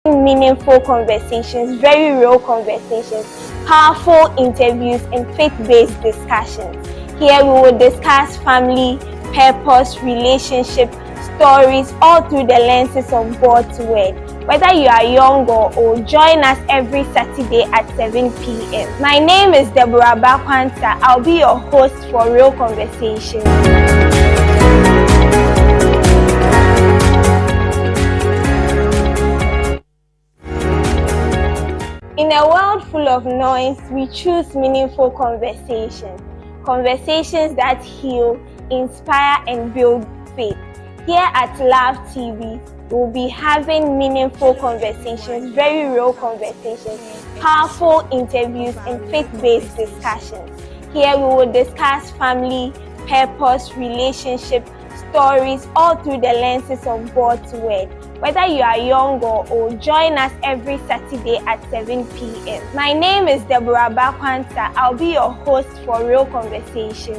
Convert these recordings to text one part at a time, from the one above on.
Meaningful conversations, very real conversations, powerful interviews, and faith-based discussions. Here we will discuss family, purpose, relationship, stories, all through the lenses of God's Word. Whether you are young or old, join us every Saturday at 7 p.m. My name is Deborah Quansah. I'll be your host for Real Conversations. In a world full of noise, we choose meaningful conversations. Conversations that heal, inspire, and build faith. Here at Love TV, we'll be having meaningful conversations, very real conversations, powerful interviews, and faith-based discussions. Here we will discuss family, purpose, relationship, stories, all through the lenses of God's Word. Whether you are young or old, join us every Saturday at 7 p.m. My name is Deborah Quansah. I'll be your host for Real Conversations.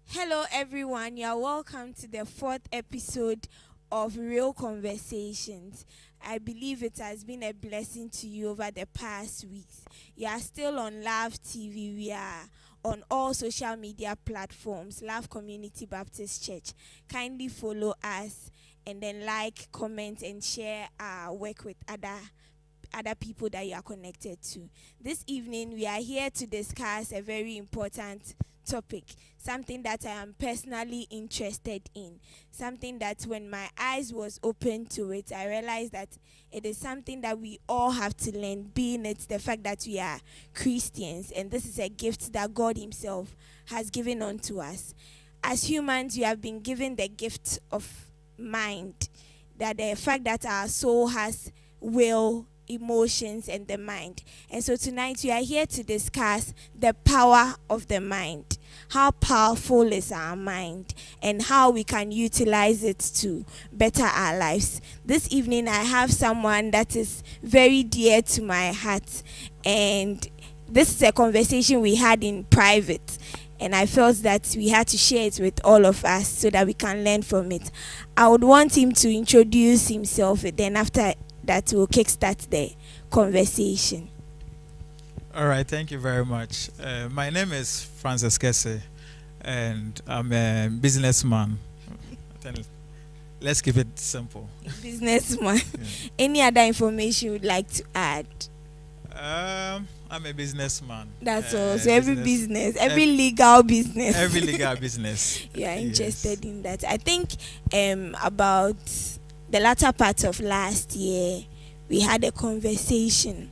Hello everyone, you are welcome to the fourth episode of Real Conversations. I believe it has been a blessing to you over the past weeks. You are still on Love TV. We are on all social media platforms, Love Community Baptist Church. Kindly follow us and then like, comment, and share our work with other people that you are connected to. This evening, we are here to discuss a very important topic, something that I am personally interested in, something that when my eyes was open to it, I realized that it is something that we all have to learn, being it the fact that we are Christians, and this is a gift that God himself has given unto us. As humans, we have been given the gift of mind, that the fact that our soul has will, emotions, and the mind. And so tonight we are here to discuss the power of the mind. How powerful is our mind and how we can utilize it to better our lives. This evening I have someone that is very dear to my heart, and this is a conversation we had in private, and I felt that we had to share it with all of us so that we can learn from it. I would want him to introduce himself, and then after that we'll kickstart the conversation. All right, thank you very much. My name is Francis Kesse, and I'm a businessman. Let's keep it simple. Businessman. Yeah. Any other information you would like to add? I'm a businessman. That's all. So every legal business. Every legal business. You are interested in that. I think about the latter part of last year, we had a conversation.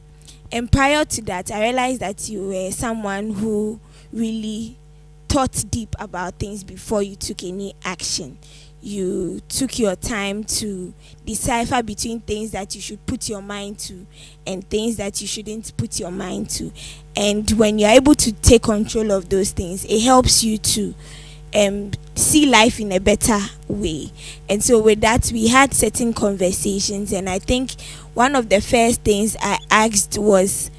And prior to that, I realized that you were someone who really thought deep about things before you took any action. You took your time to decipher between things that you should put your mind to and things that you shouldn't put your mind to. And when you're able to take control of those things, it helps you to see life in a better way. And so with that, we had certain conversations, and I think one of the first things I asked was,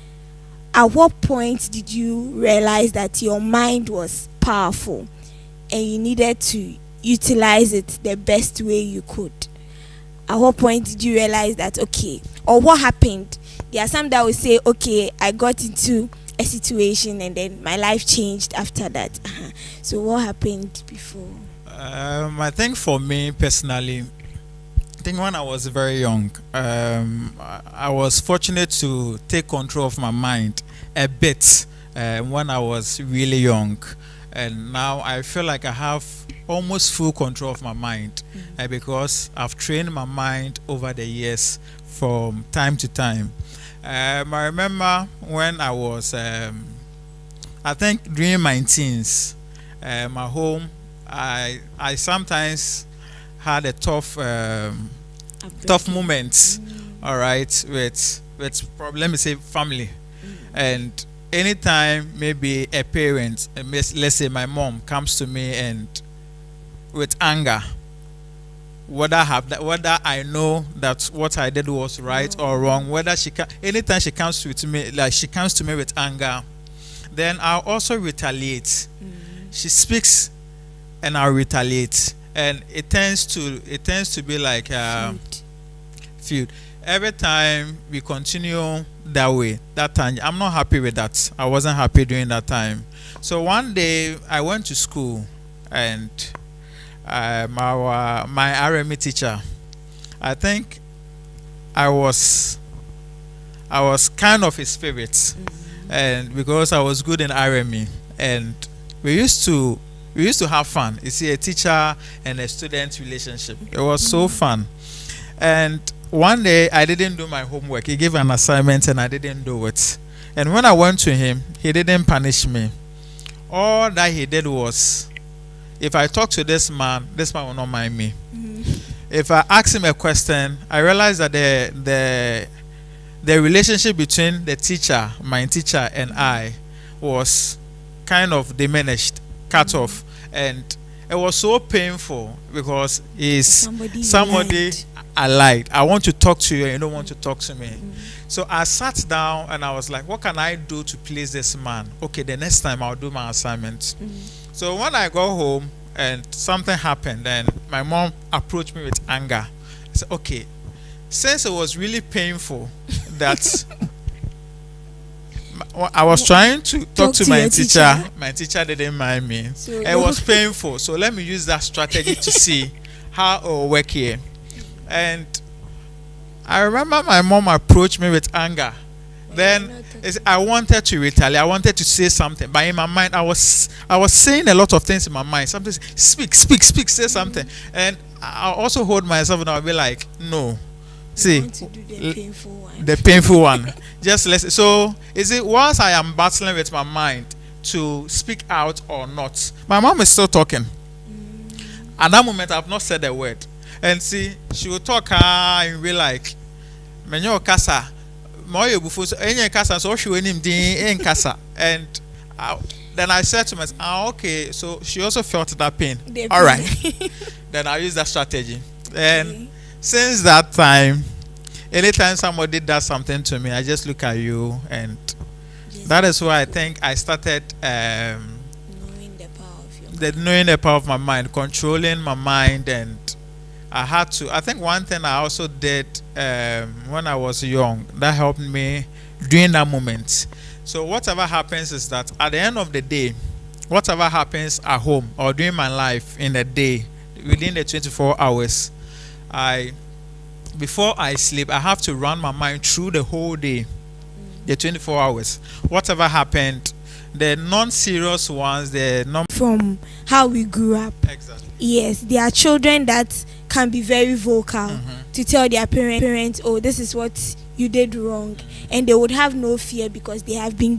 at what point did you realize that your mind was powerful and you needed to utilize it the best way you could? At what point did you realize that, okay, or what happened? There are some that will say, okay, I got into a situation and then my life changed after that. So what happened before? I think for me personally, I think when I was very young, I was fortunate to take control of my mind a bit when I was really young. And now I feel like I have almost full control of my mind because I've trained my mind over the years from time to time. I remember when I was, I think during my teens, my home, I sometimes had a tough moments, all right, with problem, let me say family, and anytime maybe a parent, let's say my mom, comes to me and with anger, whether I know that what I did was right or wrong, whether anytime she comes to me with anger, then I'll also retaliate. she speaks and I'll retaliate, and it tends to be like feud. Every time we continue that way, that time I'm not happy with that. I wasn't happy during that time. So one day I went to school, and my RME teacher, I think I was kind of his favorite, and because I was good in RME, and we used to have fun. You see, a teacher and a student relationship. It was so fun. And one day I didn't do my homework. He gave an assignment and I didn't do it. And when I went to him, he didn't punish me. All that he did was, if I talk to this man will not mind me. If I ask him a question, I realized that the relationship between the teacher, my teacher, and I was kind of diminished, cut off, and it was so painful because he's somebody I liked. I want to talk to you and you don't want to talk to me. So I sat down and I was like, what can I do to please this man? Okay, the next time I'll do my assignment. So when I go home and something happened, and my mom approached me with anger, I said, okay, since it was really painful that I was trying to talk to my teacher. My teacher didn't mind me. So it was painful. So let me use that strategy to see how it will work here. And I remember my mom approached me with anger. Then I wanted to retaliate. I wanted to say something, but in my mind, I was saying a lot of things in my mind. Something, speak, say something. And I also hold myself, and I'll be like, no. See, the painful one. Just listen. So, is it once I am battling with my mind to speak out or not? My mom is still talking. At that moment, I have not said a word. And see, she will talk and be like, "Menyo Kesse, moyo bufuso enye Kesse so she wenim din en Kesse." And then I said to myself, okay, so she also felt that pain. All right. Then I use that strategy. And since that time, anytime somebody does something to me, I just look at you, and that is why I think I started knowing the power of my mind, controlling my mind. And I had to. I think one thing I also did when I was young that helped me during that moment. So whatever happens is that at the end of the day, whatever happens at home or during my life in the day, within the 24 hours, before I sleep, I have to run my mind through the whole day, the 24 hours. Whatever happened, the non-serious ones, from how we grew up. Exactly. Yes, there are children that can be very vocal to tell their parents, oh, this is what you did wrong, and they would have no fear because they have been given